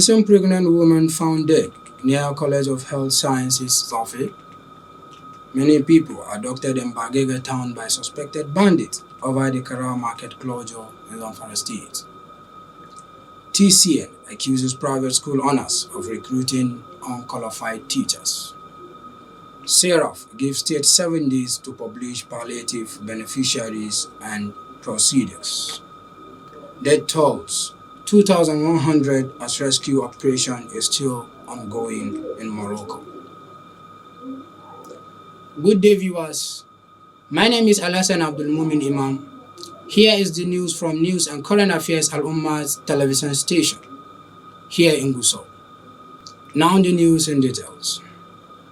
Missing pregnant woman found dead near College of Health Sciences, Safi. Many people abducted in Bagega town by suspected bandits over the Kara market closure in Zamfara State. TCN accuses private school owners of recruiting unqualified teachers. Seraph gives state 7 days to publish palliative beneficiaries and procedures. Death tolls 2,100 as rescue operation is still ongoing in Morocco. Good day, viewers. My name is Alhassan Abdul Mumin Imam. Here is the news from News and Current Affairs Al Ummah's television station here in Gusau. Now the news in details.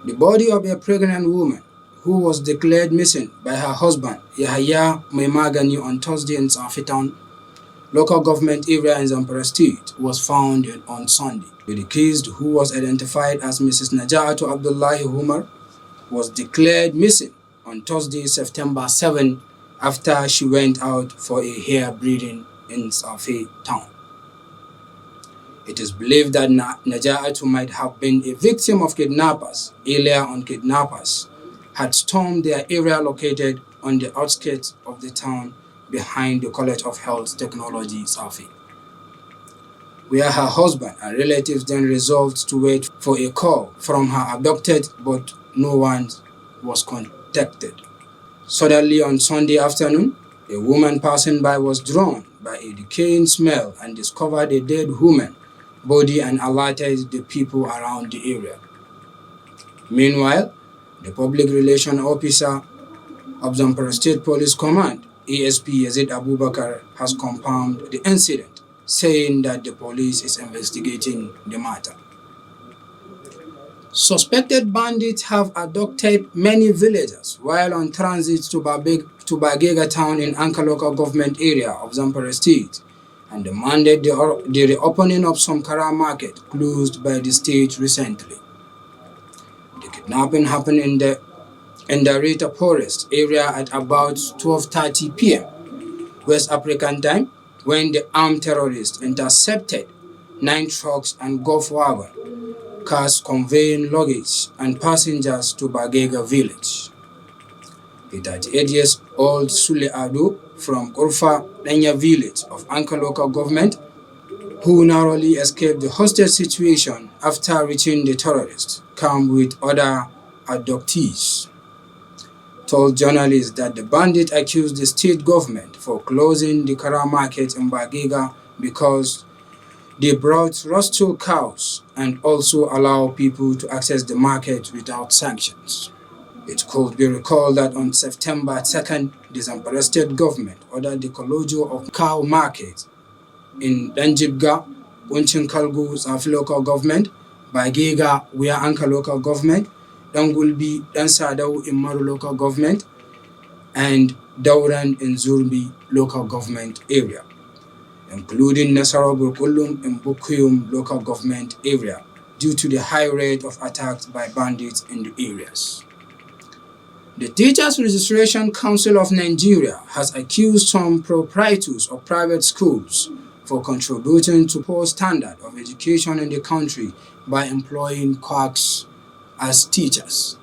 The body of a pregnant woman who was declared missing by her husband Yahya Maimagani on Thursday in Safi Town, local government area in Zamfara State, was found on Sunday. The deceased, who was identified as Mrs. Najatu Abdullahi Umar, was declared missing on Thursday, September 7, after she went out for a hair braiding in Safi Town. It is believed that Najatu might have been a victim of kidnappers. Earlier on, kidnappers had stormed their area located on the outskirts of the town behind the College of Health Technology, Safi, where her husband and relatives then resolved to wait for a call from her abducted, but no one was contacted. Suddenly on Sunday afternoon, a woman passing by was drawn by a decaying smell and discovered a dead woman body and alerted the people around the area. Meanwhile, the public relations officer of Zamfara State Police Command, ASP Yazid Abubakar, has confirmed the incident, saying that the police is investigating the matter. Suspected bandits have abducted many villagers while on transit to Bagega town in Anka local government area of Zamfara State, and demanded the reopening of some Kara market closed by the state recently. The kidnapping happened in the Rita Forest area at about 12:30 p.m. West African time, when the armed terrorists intercepted 9 trucks and golf wagon cars conveying luggage and passengers to Bagega village. The 38-year-old Sule Ado from Urfa Danya village of Anka local government, who narrowly escaped the hostage situation after reaching the terrorists, came with other abductees, told journalists that the bandit accused the state government for closing the Kara market in Bagega because they brought rustle cows and also allow people to access the market without sanctions. It could be recalled that on September 2nd, the Zamfara state government ordered the closure of cow market in Danjibga, Unchin Kalgu, Safi local government, Bagega, where Anka local government, Dangulbi, Dansadau in Maru local government, and Dauran in Zurbi local government area, including Nasara Burkulum in Bukuyum local government area, due to the high rate of attacks by bandits in the areas. The Teachers Registration Council of Nigeria has accused some proprietors of private schools for contributing to poor standard of education in the country by employing quacks as teachers.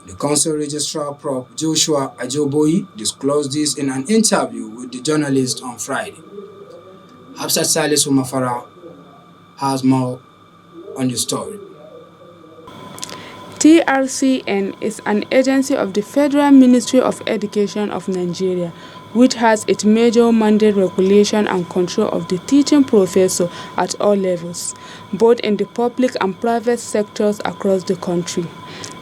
The council registrar, Prof. Joshua Ajoboyi, disclosed this in an interview with the journalist on Friday. Hafsat Salisu Mafara has more on the story. TRCN is an agency of the Federal Ministry of Education of Nigeria, which has its major mandate regulation and control of the teaching professor at all levels, both in the public and private sectors across the country.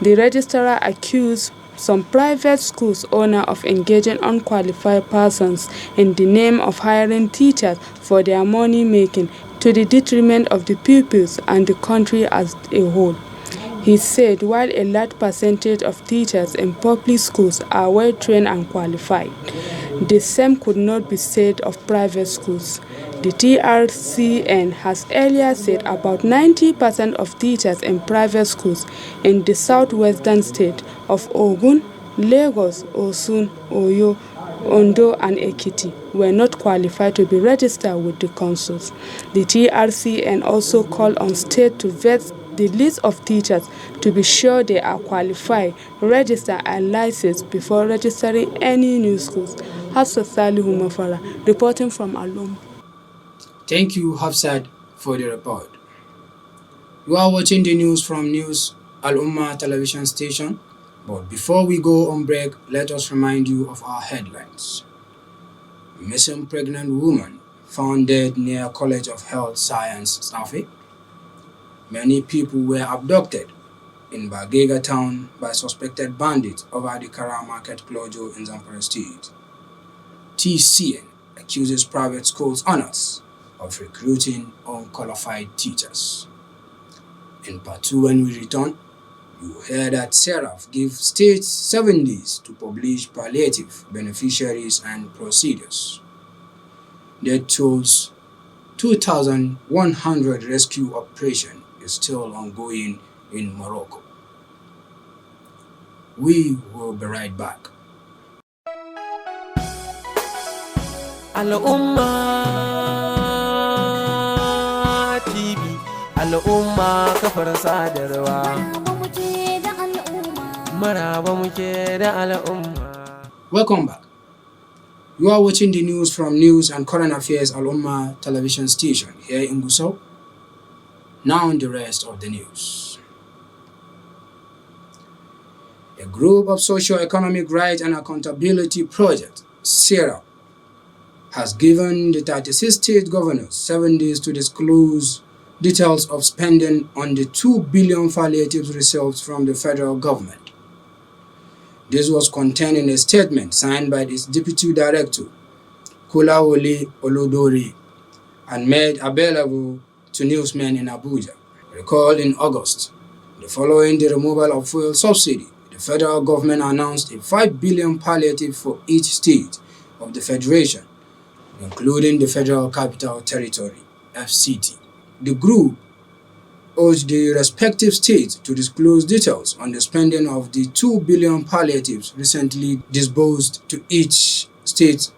The registrar accused some private schools owners of engaging unqualified persons in the name of hiring teachers for their money-making to the detriment of the pupils and the country as a whole. He said while a large percentage of teachers in public schools are well-trained and qualified, the same could not be said of private schools. The TRCN has earlier said about 90% of teachers in private schools in the southwestern state of Ogun, Lagos, Osun, Oyo, Ondo, and Ekiti were not qualified to be registered with the councils. The TRCN also called on states to vet the list of teachers to be sure they are qualified, registered, and licensed before registering any new schools. Hafsat Salihu Mafara, reporting from Alum. Thank you, Hafsat, for the report. You are watching the news from News Al-Ummah television station. But before we go on break, let us remind you of our headlines. A missing pregnant woman found dead near College of Health Science, Safi. Many people were abducted in Bagega town by suspected bandits over the Kara Market closure in Zamfara State. TCN accuses private schools owners of recruiting unqualified teachers. In part 2, when we return, you will hear that Seraph gives states 7 days to publish palliative beneficiaries and procedures. Death tolls 2,100 rescue operation is still ongoing in Morocco. We will be right back. Al'umma TV, al'umma kafar sadarwa. Maraba muke da al'umma. Welcome back. You are watching the news from News and Current Affairs Al-Ummah television station here in Gusau. Now on the rest of the news. A group of Socio-Economic Rights and Accountability Project, SERA, has given the 36 state governors 7 days to disclose details of spending on the 2 billion palliatives received from the federal government. This was contained in a statement signed by its Deputy Director, Kolawole Olodore, and made available to newsmen in Abuja. Recall in August, following the removal of fuel subsidy, the federal government announced a 5 billion palliative for each state of the federation, including the Federal Capital Territory, FCT. The group urged the respective states to disclose details on the spending of the 2 billion palliatives recently disbursed to each state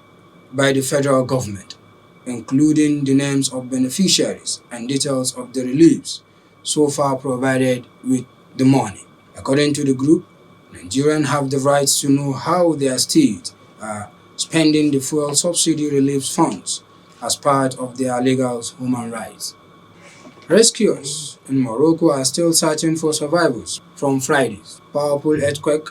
by the federal government, including the names of beneficiaries and details of the reliefs so far provided with the money. According to the group, Nigerians have the right to know how their states are spending the fuel subsidy relief funds as part of their legal human rights. Rescuers in Morocco are still searching for survivors from Friday's powerful earthquake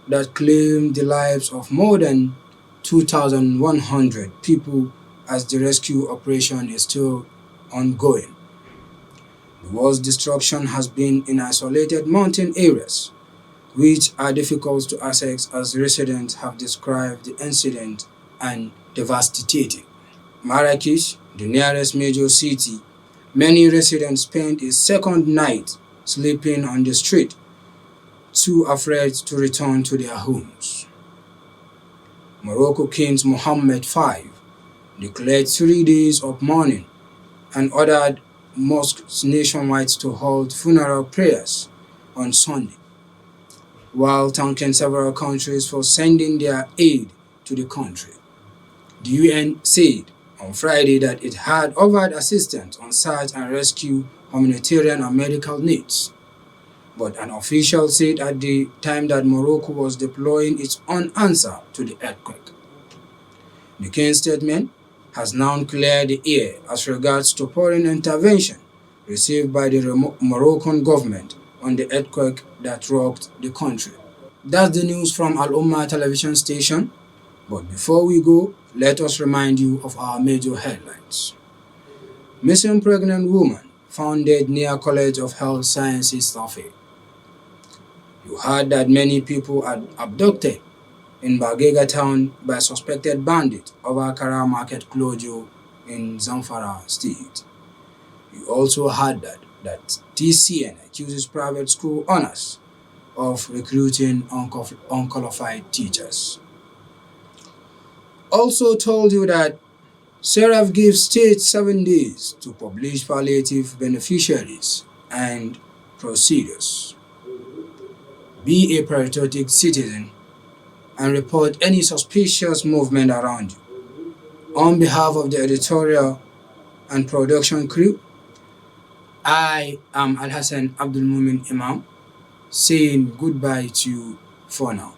that claimed the lives of more than 2,100 people as the rescue operation is still ongoing. The worst destruction has been in isolated mountain areas, which are difficult to access as residents have described the incident as devastating. Marrakesh, the nearest major city, many residents spent a second night sleeping on the street, too afraid to return to their homes. Morocco King Mohammed V declared 3 days of mourning and ordered mosques nationwide to hold funeral prayers on Sunday, while thanking several countries for sending their aid to the country. The UN said on Friday that it had offered assistance on search and rescue, humanitarian and medical needs. But an official said at the time that Morocco was deploying its own answer to the earthquake. The King's statement has now cleared the air as regards to foreign intervention received by the Moroccan government on the earthquake that rocked the country. That's the news from Al-Ummah television station. But before we go, let us remind you of our major headlines. Missing pregnant woman found dead near College of Health Sciences, Safi. You heard that many people are abducted in Bagega town by suspected bandits over Kara Market closure in Zamfara State. You also heard that TCN accuses private school owners of recruiting unqualified teachers. Also told you that Seraph gives states 7 days to publish palliative beneficiaries and procedures. Be a patriotic citizen and report any suspicious movement around you. On behalf of the editorial and production crew, I am Al-Hassan Abdul Mumin Imam, saying goodbye to you for now.